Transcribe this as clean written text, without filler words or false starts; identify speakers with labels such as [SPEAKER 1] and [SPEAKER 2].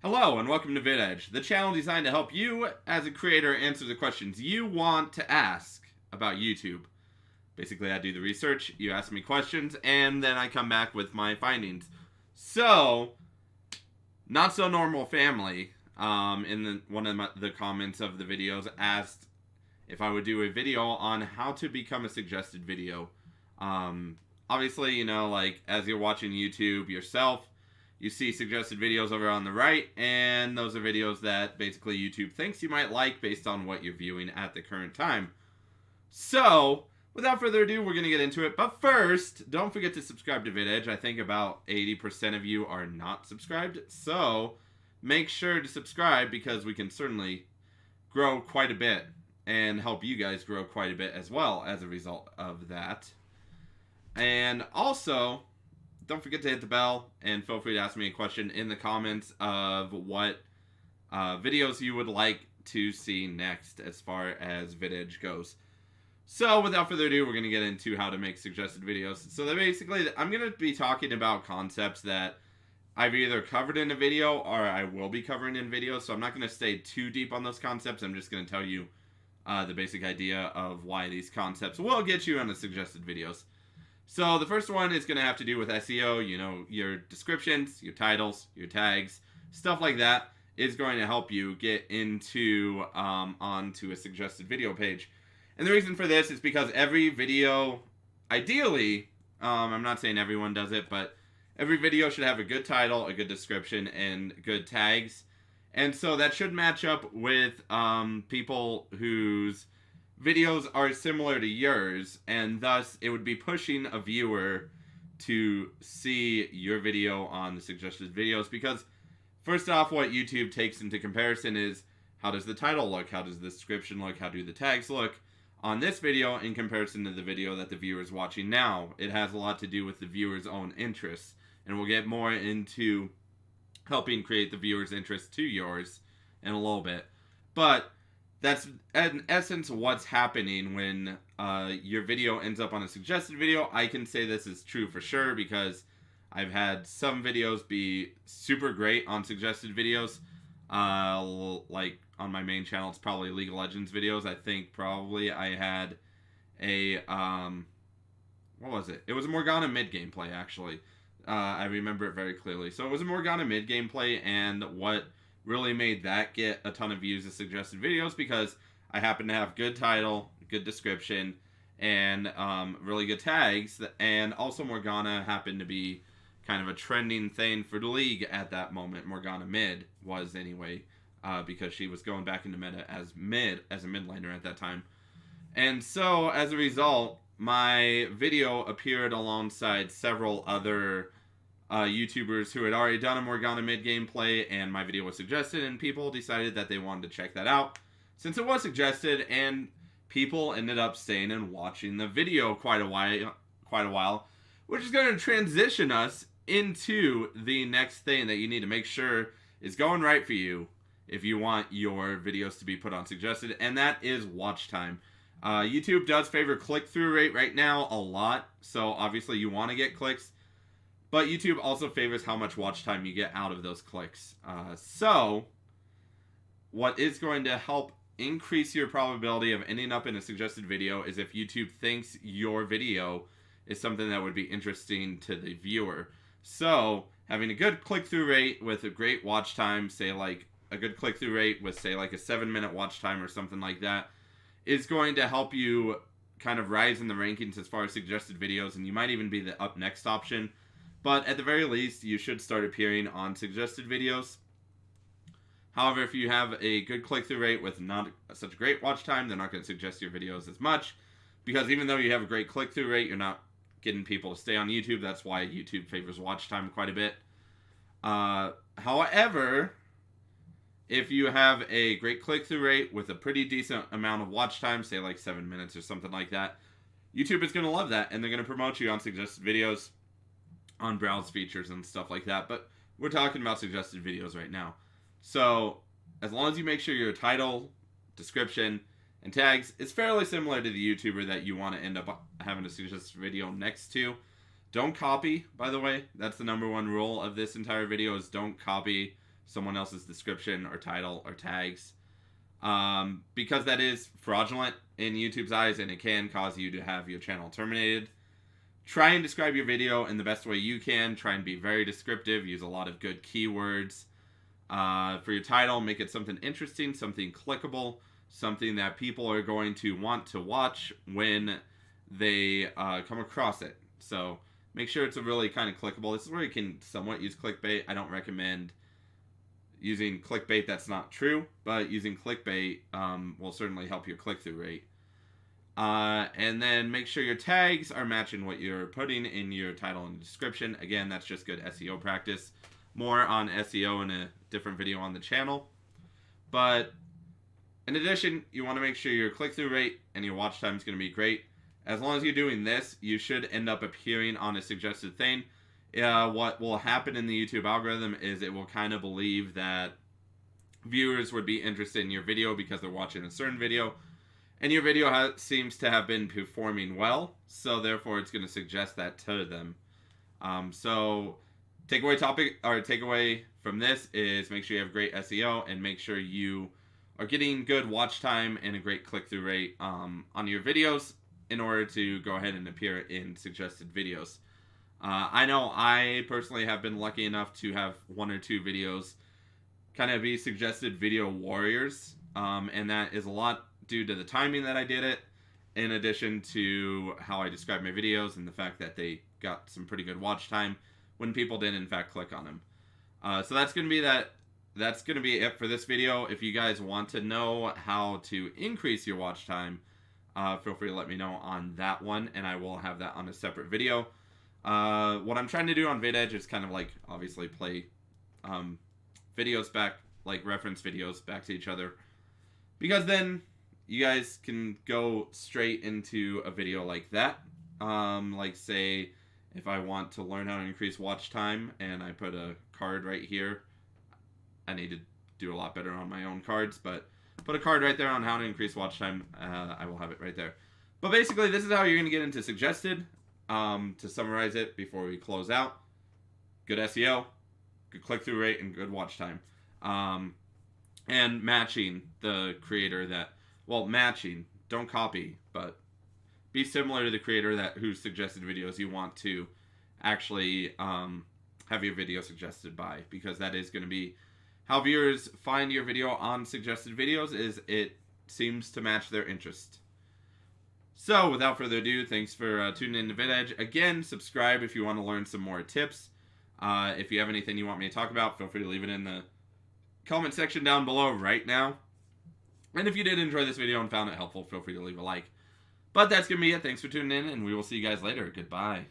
[SPEAKER 1] Hello and welcome to VidEdge, the channel designed to help you as a creator answer the questions you want to ask about YouTube. Basically, I do the research, you ask me questions, and then I come back with my findings. So, Not So Normal Family, in one of the comments of the videos, asked if I would do a video on how to become a suggested video. Obviously, like as you're watching YouTube yourself, you see suggested videos over on the right, and those are videos that basically YouTube thinks you might like based on what you're viewing at the current time. So, without further ado, we're going to get into it. But first, don't forget to subscribe to VidEdge. I think about 80% of you are not subscribed. So, make sure to subscribe because we can certainly grow quite a bit and help you guys grow quite a bit as well as a result of that. And also, don't forget to hit the bell and feel free to ask me a question in the comments of what videos you would like to see next as far as VidEdge goes. So without further ado, we're going to get into how to make suggested videos. So basically, I'm going to be talking about concepts that I've either covered in a video or I will be covering in videos. So I'm not going to stay too deep on those concepts. I'm just going to tell you the basic idea of why these concepts will get you on the suggested videos. So the first one is going to have to do with SEO, your descriptions, your titles, your tags, stuff like that is going to help you get into onto a suggested video page. And the reason for this is because every video, ideally, I'm not saying everyone does it, but every video should have a good title, a good description, and good tags. And so that should match up with people whose videos are similar to yours, and thus it would be pushing a viewer to see your video on the suggested videos, because first off, what YouTube takes into comparison is how does the title look, how does the description look, how do the tags look on this video in comparison to the video that the viewer is watching now. It has a lot to do with the viewer's own interests, and we'll get more into helping create the viewer's interest to yours in a little bit. But that's in essence what's happening when your video ends up on a suggested video. I can say this is true for sure because I've had some videos be super great on suggested videos. Like on my main channel, it's probably League of Legends videos. I think probably I had a, what was it? It was a Morgana mid gameplay actually. I remember it very clearly. So it was a Morgana mid gameplay, and what really made that get a ton of views as suggested videos because I happen to have good title, good description, and really good tags, and also Morgana happened to be kind of a trending thing for the league at that moment. Morgana mid was anyway, because she was going back into meta as a mid laner at that time. And so as a result, my video appeared alongside several other YouTubers who had already done a Morgana mid gameplay, and my video was suggested, and people decided that they wanted to check that out since it was suggested, and people ended up staying and watching the video quite a while, which is going to transition us into the next thing that you need to make sure is going right for you if you want your videos to be put on suggested, and that is watch time. YouTube does favor click-through rate right now a lot, so obviously you want to get clicks. But YouTube also favors how much watch time you get out of those clicks. So, what is going to help increase your probability of ending up in a suggested video is if YouTube thinks your video is something that would be interesting to the viewer. So, having a good click-through rate with a great watch time, say like a good click-through rate with say like a 7-minute watch time or something like that, is going to help you kind of rise in the rankings as far as suggested videos, and you might even be the up next option. But at the very least, you should start appearing on suggested videos. However, if you have a good click-through rate with not such a great watch time, they're not going to suggest your videos as much. Because even though you have a great click-through rate, you're not getting people to stay on YouTube. That's why YouTube favors watch time quite a bit. However, if you have a great click-through rate with a pretty decent amount of watch time, say like 7 minutes or something like that, YouTube is going to love that, and they're going to promote you on suggested videos, on browse features and stuff like that. But we're talking about suggested videos right now. So as long as you make sure your title, description, and tags is fairly similar to the YouTuber that you want to end up having a suggested video next to. Don't copy, by the way. That's the number one rule of this entire video, is don't copy someone else's description or title or tags, because that is fraudulent in YouTube's eyes, and it can cause you to have your channel terminated. Try and describe your video in the best way you can. Try and be very descriptive. Use a lot of good keywords. For your title, make it something interesting, something clickable, something that people are going to want to watch when they come across it. So make sure it's a really kind of clickable. This is where you can somewhat use clickbait. I don't recommend using clickbait that's not true, but using clickbait will certainly help your click-through rate. And then make sure your tags are matching what you're putting in your title and description. Again, that's just good SEO practice. More on SEO in a different video on the channel. But in addition, you want to make sure your click-through rate and your watch time is going to be great. As long as you're doing this, you should end up appearing on a suggested thing. What will happen in the YouTube algorithm is it will kind of believe that viewers would be interested in your video because they're watching a certain video, and your video seems to have been performing well, so therefore it's going to suggest that to them. So takeaway from this is make sure you have great SEO and make sure you are getting good watch time and a great click-through rate on your videos in order to go ahead and appear in suggested videos. I know I personally have been lucky enough to have one or two videos kind of be suggested video warriors, and that is a lot due to the timing that I did it, in addition to how I describe my videos and the fact that they got some pretty good watch time when people did in fact click on them. So that's going to be that. That's going to be it for this video. If you guys want to know how to increase your watch time, feel free to let me know on that one, and I will have that on a separate video. What I'm trying to do on VidEdge is kind of like obviously play videos back, like reference videos back to each other, because then you guys can go straight into a video like that. Like say if I want to learn how to increase watch time and I put a card right here, I need to do a lot better on my own cards, but put a card right there on how to increase watch time. I will have it right there. But basically this is how you're going to get into suggested. To summarize it before we close out: good SEO, good click-through rate, and good watch time. And matching the creator matching, don't copy, but be similar to the creator whose suggested videos you want to actually have your video suggested by, because that is going to be how viewers find your video on suggested videos, is it seems to match their interest. So, without further ado, thanks for tuning in to VidEdge. Again, subscribe if you want to learn some more tips. If you have anything you want me to talk about, feel free to leave it in the comment section down below right now. And if you did enjoy this video and found it helpful, feel free to leave a like. But that's going to be it. Thanks for tuning in, and we will see you guys later. Goodbye.